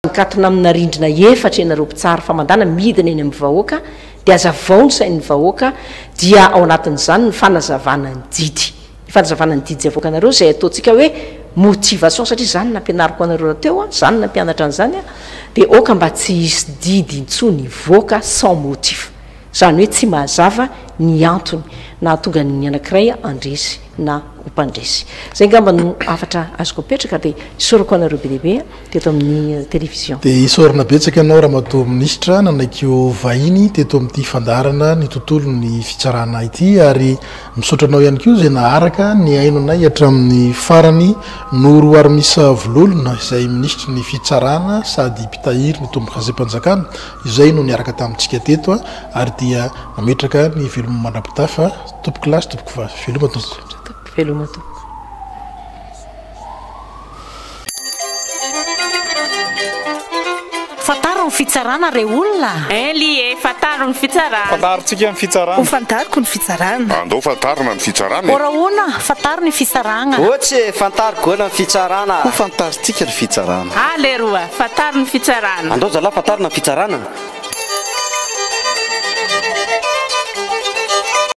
mikatona amina rindrina efatra enareo mpitsara famandana midina eny amin'ny vahoaka dia azavaony sain'ny vahoaka dia ao anatin'izany ny fanazavana ny didy ny fanazavana ny didy avoakanareo zay ataontsika hoe motivation satria zany nampianariko anareo teo zany nampianatra an'izany dia oka mba tsy hisy didy intsony voaka sans motif zany hoe tsy mahazava ny antony na tonga ny anankiray andresy na hompandresy zay ngamba no afatra azoko petraka dia isorako anareo be lehibe teto amin'ny télévision dia isorana betsaka ianao raha mato ministra nanaikio vahiny teto amin'ity fandarana ny tontolo ny fitsarana ity ary misotranao ihany koa zay naharaka ny aino anay hatramin'ny farany noro armisa vololona izay ministra ny fitsarana sady mpitahiry ny tomboka zay-mpanjakana izay no niaraka tamintsika teto ary dia mametraka ny veloma mandrapitafa tompoko lasy tompoko va veloma tompo veloma tompo fataro ny fitsarana re olona lie fataro ny fitsarana fantarontsika ny fitsarana ho fantariko ny fitsarana andao fantarina ny fitsarana orahoana fataro ny fisarana ohatsy fantarigona ny fitsarana ho fantarintsika ny fitsarana aleroa fataro ny fitsarana andao zalahy fantarina ny fitsarana